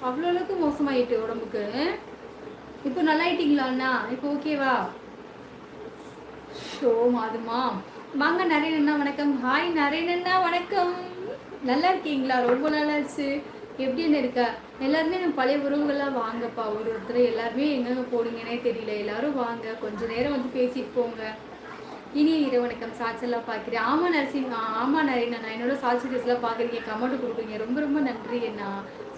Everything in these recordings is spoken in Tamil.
அவ்வளோ அளவுக்கு மோசமாயிட்டு உடம்புக்கு. இப்போ நல்லாயிட்டீங்களா அண்ணா? இப்போ ஓகேவா? ஷோ மாதுமா வாங்க. நரேன் அண்ணா வணக்கம். ஹாய் நரேன் அண்ணா வணக்கம். நல்லா இருக்கீங்களா? ரொம்ப நல்லாச்சு. எப்படின்னு இருக்கா? எல்லாருமே நம்ம பழைய உறவுகள்லாம் வாங்கப்பா. ஒருத்தர் எல்லாருமே எங்கெங்க போடுங்கன்னே தெரியல. எல்லாரும் வாங்க, கொஞ்ச நேரம் வந்து பேசிட்டு போங்க. இனிய இரவு வணக்கம். ஷார்ட்ஸ் எல்லாம் பார்க்குறேன். ஆமா நரசிங், ஆமா நரேன் அண்ணா, என்னோட ஷார்ட்ஸ் வீடியோஸ்லாம் பார்க்குறீங்க, கமெண்ட் கொடுக்குறீங்க, ரொம்ப ரொம்ப நன்றி அண்ணா.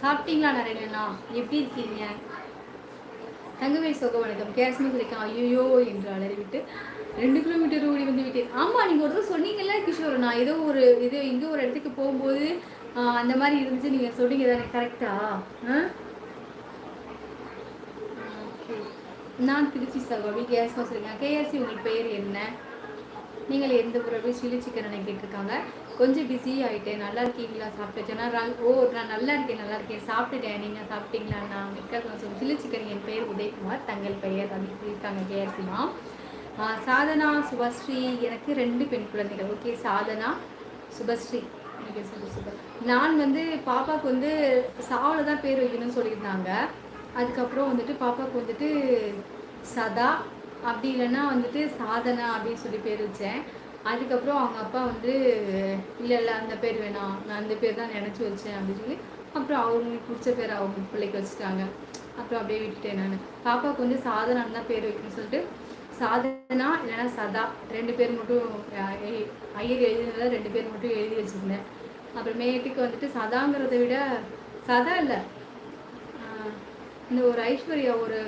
சாப்பிட்டீங்களா நரேன் அண்ணா? எப்படி இருக்கீங்க? தங்கவேல் சொக வணக்கம். கேஸ்மி கிடைக்கும். ஐயோ என்று அலறிவிட்டு 2 கிலோமீட்டர் ஓடி வந்து விட்டேன். ஆமாம், நீங்கள் ஒரு தடவை சொன்னீங்கல்ல கிஷோர், நான் ஏதோ ஒரு இங்கே ஒரு இடத்துக்கு போகும்போது அந்த மாதிரி இருந்துச்சு, நீங்கள் சொன்னீங்க தானே, கரெக்டா? ஓகே. நான் திருச்சி சகோதரி. கேஸ்மா சொல்லுங்க. கேஎஸ்சி உங்களுக்கு பெயர் என்ன? நீங்கள் எந்த உறவு? சில்லி சிக்கன் கேட்டிருக்காங்க. கொஞ்சம் பிஸி ஆகிட்டேன். நல்லா இருக்கீங்களா? சாப்பிட்டுச்சேன்னா நான் நல்லா இருக்கேன், நல்லா இருக்கேன், சாப்பிட்டுட்டேன். நீங்கள் சாப்பிட்டீங்களா? நான் மிக்க சில்லி சிக்கன். என் பெயர் உதயகுமார், தங்கள் பெயர் அப்படின்னு இருக்காங்க கேஎஸ்சிமா. சாதனா சுபஸ்ரீ. எனக்கு 2 பெண் குழந்தைகள். ஓகே சாதனா சுபஸ்ரீ. நான் வந்து பாப்பாவுக்கு வந்து சாவில் தான் பேர் வைக்கணும்னு சொல்லியிருந்தாங்க. அதுக்கப்புறம் வந்துட்டு பாப்பாவுக்கு வந்துட்டு சதா, அப்படி இல்லைன்னா வந்துட்டு சாதனா அப்படின்னு சொல்லி பேர் வச்சேன். அதுக்கப்புறம் அவங்க அப்பா வந்து இல்லை அந்த பேர் வேணாம், நான் அந்த பேர் தான் நினச்சி வச்சேன் அப்படின்னு சொல்லி அப்புறம் அவங்களுக்கு பிடிச்ச பேர் அவங்க பிள்ளைக்கு வச்சுட்டாங்க. அப்புறம் அப்படியே விட்டுட்டேன். நான் பாப்பாவுக்கு வந்து சாதனான்னு தான் பேர் வைக்கணும்னு சொல்லிட்டு சாதனா இல்லைன்னா சதா 2 பேர் மட்டும் ஐயர் எழுதினதில் 2 பேர் மட்டும் எழுதி வச்சுருந்தேன். அப்புறமேட்டுக்கு வந்துட்டு சதாங்கிறத விட சதா இல்லை, இந்த ஒரு ஐஸ்வர்யா ஒரு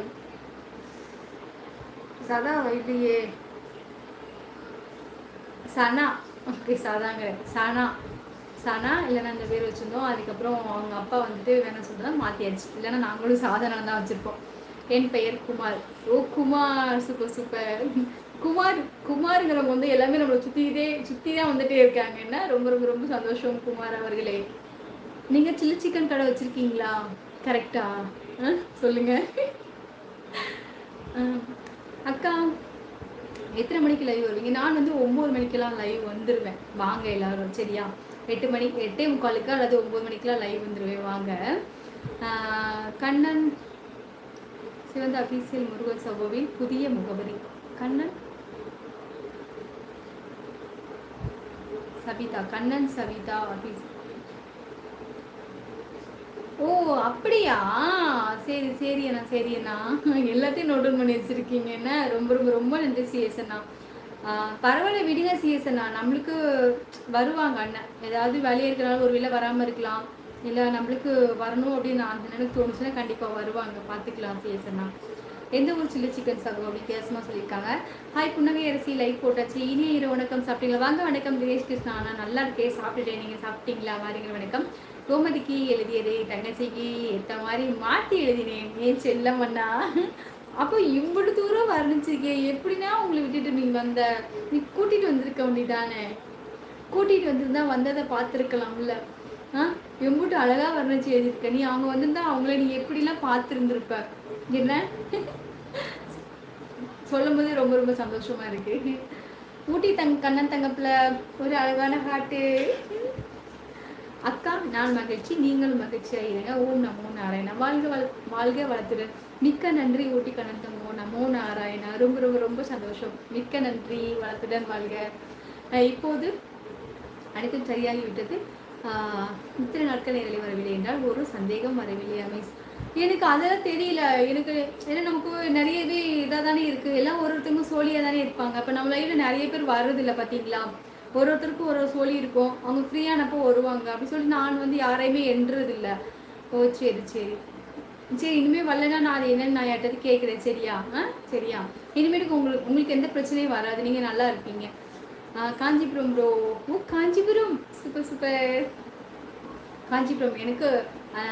சதா வைத்தியே சனா. ஓகே சதாங்க சனா சனா இல்லைன்னா அந்த பேர் வச்சுருந்தோம். அதுக்கப்புறம் அவங்க அப்பா வந்துட்டு வேணாம் சொல்லிட்டு மாற்றியாச்சு. இல்லைன்னா நாங்களும் சாதனா தான் வச்சுருப்போம். என் பெயர் குமார். ஓ குமார், சூப்பர் சூப்பர். குமாருங்கிறவங்க வந்து எல்லாமே நம்மளை சுற்றி தான் வந்துட்டே இருக்காங்க. என்ன ரொம்ப ரொம்ப ரொம்ப சந்தோஷம் குமார் அவர்களே. நீங்கள் சில்லி சிக்கன் கடை வச்சுருக்கீங்களா? கரெக்டா? சொல்லுங்கள் அக்கா. எத்தனை மணிக்கு லைவ் வருவீங்க? நான் வந்து 9 மணிக்கெல்லாம் லைவ் வந்துடுவேன். வாங்க எல்லாரும் சரியா? 8 மணி 8:45 அல்லது 9 மணிக்கெலாம் லைவ் வந்துடுவேன். வாங்க. கண்ணன் சிவந்த அபிஷியல் முருகன் சகோவின் புதிய முகவரி. கண்ணன் சவிதா, கண்ணன் சவிதா அபிஷ். ஓ அப்படியா? சரி சரி அண்ணா, சரி அண்ணா, எல்லாத்தையும் நோட் பண்ணி வச்சிருக்கீங்க. என்ன ரொம்ப ரொம்ப ரொம்ப நன்றி சிஎஸ் அண்ணா. பரவாயில்ல விடுங்க சிஎஸ் அண்ணா, நம்மளுக்கு வருவாங்க அண்ணன். ஏதாவது வேலையை இருக்கிறனால ஒரு வேளை வராமல் இருக்கலாம், இல்லை நம்மளுக்கு வரணும் அப்படின்னு அந்த எனக்கு தோணுச்சுன்னா கண்டிப்பாக வருவாங்க, பார்த்துக்கலாம் சிஎஸ் அண்ணா. எந்த ஊர் சில்லி சிக்கன் சாகும் அப்படி வித்தியாசமாக சொல்லியிருக்காங்க. ஹாய் புன்னகை அரிசி லைக் போட்டாச்சு. இனிய இரவு வணக்கம். சாப்பிட்டீங்களா? வாங்க வணக்கம் தினேஷ் கிருஷ்ணா. நான் நல்லா இருக்கேன், சாப்பிட்டுட்டேன். நீங்கள் சாப்பிட்டீங்களா? வாரிங்க வணக்கம். கோமதிக்கு எழுதியது தங்கச்சிக்கு ஏற்ற மாதிரி மாற்றி எழுதினேன். ஏன் செல்லம் அண்ணா, அப்போ இவ்வளோ தூரம் வர்ணிச்சிருக்கே, எப்படின்னா உங்களை விட்டுட்டு நீ கூட்டிகிட்டு வந்திருக்க வேண்டியதானே? கூட்டிகிட்டு வந்திருந்தா வந்ததை பார்த்துருக்கலாம்ல. எம்பிட்டு அழகாக வர்ணிச்சு எழுதியிருக்க நீ. அவங்க வந்திருந்தா அவங்கள நீ எப்படிலாம் பார்த்துருந்துருப்ப. என்ன சொல்லும் போது ரொம்ப ரொம்ப சந்தோஷமா இருக்கு. ஊட்டி கண்ணன் தங்கப்பில் ஒரு அழகான ஹாட்டு. அக்கா நான் மகிழ்ச்சி, நீங்களும் மகிழ்ச்சியாக இருங்க. ஓம் நமோ நாராயணா. வாழ்க வளர்த்துடு. மிக்க நன்றி ஊட்டி கண்ணன் தங்கமோ நமோ நாராயணா. ரொம்ப ரொம்ப ரொம்ப சந்தோஷம். மிக்க நன்றி, வளர்த்துடன் வாழ்க. இப்போது அனைத்தும் சரியாகிவிட்டது. இத்தனை நாட்கள் நேரில் வரவில்லை என்றால் ஒரு சந்தேகம் வரவில்லை அமீஸ். எனக்கு அதெல்லாம் தெரியல. எனக்கு ஏன்னா நமக்கு நிறையவே இதாக தானே இருக்குது. எல்லாம் ஒருத்தவங்க சோழியாக தானே இருப்பாங்க. அப்போ நம்ம லைஃப்பில் நிறைய பேர் வர்றதில்லை பார்த்தீங்களா? ஒருத்தருக்கும் ஒரு சோழி இருக்கும், அவங்க ஃப்ரீயானப்போ வருவாங்க. அப்படி சொல்லி நான் வந்து யாரையுமே எண்ணுறதில்லை. ஓ சரி சரி சரி, இனிமேல் வரலன்னா நான் அது என்னன்னு நான் யார்ட்டது கேட்குறேன். சரியா? சரியா? இனிமேட்டுக்கு உங்களுக்கு எந்த பிரச்சனையும் வராது, நீங்கள் நல்லா இருப்பீங்க. காஞ்சிபுரம் ப்ரோ. ஓ காஞ்சிபுரம், சூப்பர் சூப்பர். காஞ்சிபுரம் எனக்கு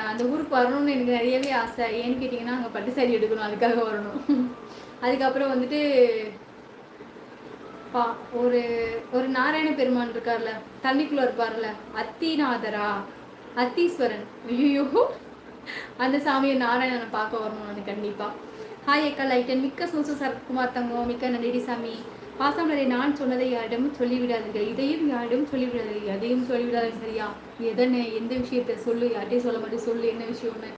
அந்த ஊருக்கு வரணும்னு எனக்கு நிறையவே ஆசை. ஏன்னு கேட்டிங்கன்னா அங்கே பட்டு சாரி எடுக்கணும், அதுக்காக வரணும். அதுக்கப்புறம் வந்துட்டு ஒரு ஒரு நாராயண பெருமான் இருக்கார்ல, தண்ணிக்குள்ளே இருப்பார்ல, அத்திநாதரா அத்தீஸ்வரன், ஐயோ அந்த சாமியை நாராயணனை பார்க்க வரணும் நான் கண்டிப்பாக. ஹாய் அக்கா லைட்டன். மிக்க சூசு சரத்குமார் தங்கம், மிக்க நன்றி சாமி. பாசமலரை நான் சொன்னதை யாரிடமும் சொல்லிவிடாதீர்கள், இதையும் யாரிடமும் சொல்லிவிடாதீர்கள், அதையும் சொல்லிவிடாதீர்கள். சரியா? எதனை எந்த விஷயத்தை சொல்லு, யார்ட்டையும் சொல்ல மாட்டேன், சொல்லு என்ன விஷயம்னு.